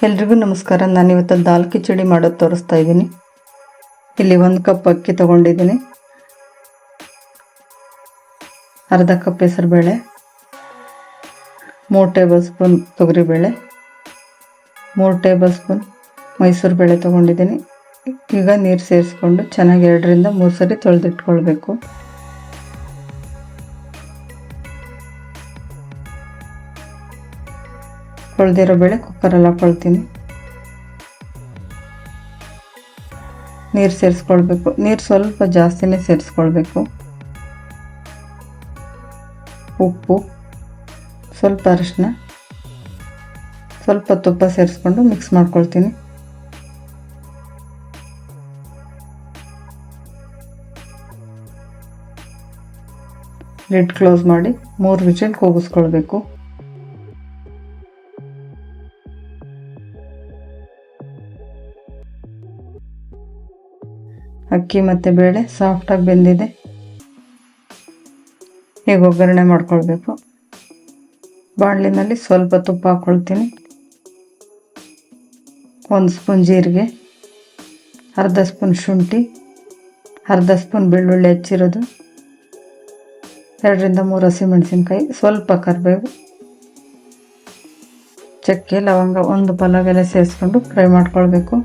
ಎಲ್ರಿಗೂ ನಮಸ್ಕಾರ. ನಾನಿವತ್ತು ದಾಲ್ ಕಿಚಡಿ ಮಾಡೋದು ತೋರಿಸ್ತಾ ಇದ್ದೀನಿ. ಇಲ್ಲಿ 1 ಕಪ್ ಅಕ್ಕಿ ತಗೊಂಡಿದ್ದೀನಿ, ಅರ್ಧ ಕಪ್ ಹೆಸರುಬೇಳೆ, 3 ಟೇಬಲ್ ಸ್ಪೂನ್ ತೊಗರಿಬೇಳೆ, 3 ಟೇಬಲ್ ಸ್ಪೂನ್ ಮೈಸೂರು ಬೇಳೆ ತಗೊಂಡಿದ್ದೀನಿ. ಈಗ ನೀರು ಸೇರಿಸ್ಕೊಂಡು ಚೆನ್ನಾಗಿ 2 ರಿಂದ 3 ಸರಿ ತೊಳೆದಿಟ್ಕೊಳ್ಬೇಕು. ತೊಳೆದಿರೋ ಬೇಳೆ ಕುಕ್ಕರಲ್ಲಿ ಹಾಕ್ಕೊಳ್ತೀನಿ. ನೀರು ಸೇರಿಸ್ಕೊಳ್ಬೇಕು. ನೀರು ಸ್ವಲ್ಪ ಜಾಸ್ತಿನೇ ಸೇರಿಸ್ಕೊಳ್ಬೇಕು. ಉಪ್ಪು, ಸ್ವಲ್ಪ ಅರಿಶಿನ, ಸ್ವಲ್ಪ ತುಪ್ಪ ಸೇರಿಸ್ಕೊಂಡು ಮಿಕ್ಸ್ ಮಾಡ್ಕೊಳ್ತೀನಿ. ಲಿಡ್ ಕ್ಲೋಸ್ ಮಾಡಿ 3 ವಿಸಿಲ್ ಕೂಗಿಸ್ಕೊಳ್ಬೇಕು. ಅಕ್ಕಿ ಮತ್ತು ಬೇಳೆ ಸಾಫ್ಟಾಗಿ ಬೆಂದಿದೆ. ಈಗ ಒಗ್ಗರಣೆ ಮಾಡ್ಕೊಳ್ಬೇಕು. ಬಾಣಲಿನಲ್ಲಿ ಸ್ವಲ್ಪ ತುಪ್ಪ ಹಾಕ್ಕೊಳ್ತೀನಿ. 1 ಸ್ಪೂನ್ ಜೀರಿಗೆ, ಅರ್ಧ ಸ್ಪೂನ್ ಶುಂಠಿ, ಅರ್ಧ ಸ್ಪೂನ್ ಬೆಳ್ಳುಳ್ಳಿ ಹೆಚ್ಚಿರೋದು, 2 ರಿಂದ 3 ಹಸಿಮೆಣಸಿನ್ಕಾಯಿ, ಸ್ವಲ್ಪ ಕರಿಬೇವು, ಚಕ್ಕೆ, ಲವಂಗ, 1 ಪಲಾವ್ ಎಲೆ ಸೇರಿಸ್ಕೊಂಡು ಫ್ರೈ ಮಾಡ್ಕೊಳ್ಬೇಕು.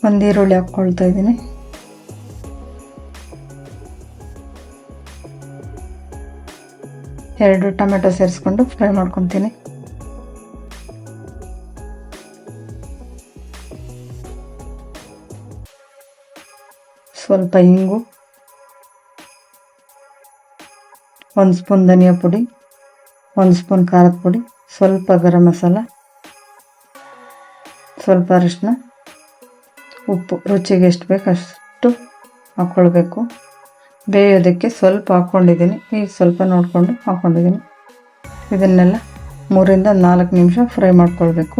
ಒಂದು ಈರುಳ್ಳಿ ಹಾಕ್ಕೊಳ್ತಾ ಇದ್ದೀನಿ. ಎರಡು ಟೊಮೆಟೊ ಸೇರಿಸ್ಕೊಂಡು ಫ್ರೈ ಮಾಡ್ಕೊತೀನಿ. ಸ್ವಲ್ಪ ಇಂಗು, 1 ಸ್ಪೂನ್ ಧನಿಯಾ ಪುಡಿ, 1 ಸ್ಪೂನ್ ಖಾರದ ಪುಡಿ, ಸ್ವಲ್ಪ ಗರಂ ಮಸಾಲ, ಸ್ವಲ್ಪ ಅರಿಶಿನ, ಉಪ್ಪು ರುಚಿಗೆ ಎಷ್ಟು ಬೇಕು ಅಷ್ಟು ಹಾಕ್ಕೊಳ್ಬೇಕು. ಬೇಯೋದಕ್ಕೆ ಸ್ವಲ್ಪ ಹಾಕ್ಕೊಂಡಿದ್ದೀನಿ, ಈಗ ಸ್ವಲ್ಪ ನೋಡಿಕೊಂಡು ಹಾಕ್ಕೊಂಡಿದ್ದೀನಿ. ಇದನ್ನೆಲ್ಲ 3 ರಿಂದ 4 ನಿಮಿಷ ಫ್ರೈ ಮಾಡ್ಕೊಳ್ಬೇಕು.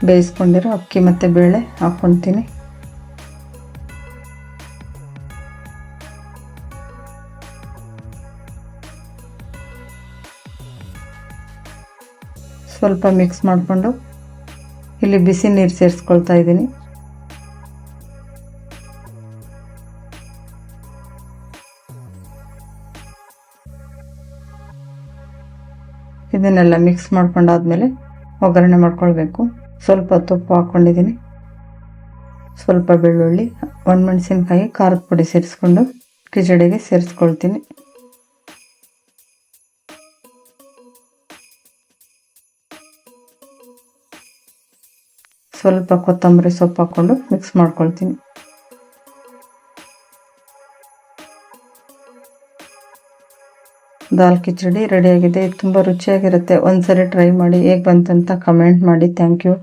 ಬೇಯಿಸ್ಕೊಂಡಿರೋ ಅಕ್ಕಿ ಮತ್ತು ಬೇಳೆ ಹಾಕ್ಕೊಳ್ತೀನಿ. ಸ್ವಲ್ಪ ಮಿಕ್ಸ್ ಮಾಡಿಕೊಂಡು ಇಲ್ಲಿ ಬಿಸಿ ನೀರು ಸೇರಿಸ್ಕೊಳ್ತಾ ಇದ್ದೀನಿ. ಇದನ್ನೆಲ್ಲ ಮಿಕ್ಸ್ ಮಾಡ್ಕೊಂಡಾದ್ಮೇಲೆ ಒಗ್ಗರಣೆ ಮಾಡ್ಕೊಳ್ಬೇಕು. ಸ್ವಲ್ಪ ತುಪ್ಪ ಹಾಕ್ಕೊಂಡಿದ್ದೀನಿ, ಸ್ವಲ್ಪ ಬೆಳ್ಳುಳ್ಳಿ, ಒಣಮೆಣಸಿನ್ಕಾಯಿ, ಖಾರದ ಪುಡಿ ಸೇರಿಸ್ಕೊಂಡು ಕಿಚಡಿಗೆ ಸೇರಿಸ್ಕೊಳ್ತೀನಿ. ಸ್ವಲ್ಪ ಕೊತ್ತಂಬರಿ ಸೊಪ್ಪು ಹಾಕ್ಕೊಂಡು ಮಿಕ್ಸ್ ಮಾಡ್ಕೊಳ್ತೀನಿ. ದಾಲ್ ಕಿಚಡಿ ರೆಡಿಯಾಗಿದೆ. ತುಂಬ ರುಚಿಯಾಗಿರುತ್ತೆ. ಒಂದ್ಸರಿ ಟ್ರೈ ಮಾಡಿ, ಹೇಗೆ ಬಂತಂತ ಕಮೆಂಟ್ ಮಾಡಿ. Thank you.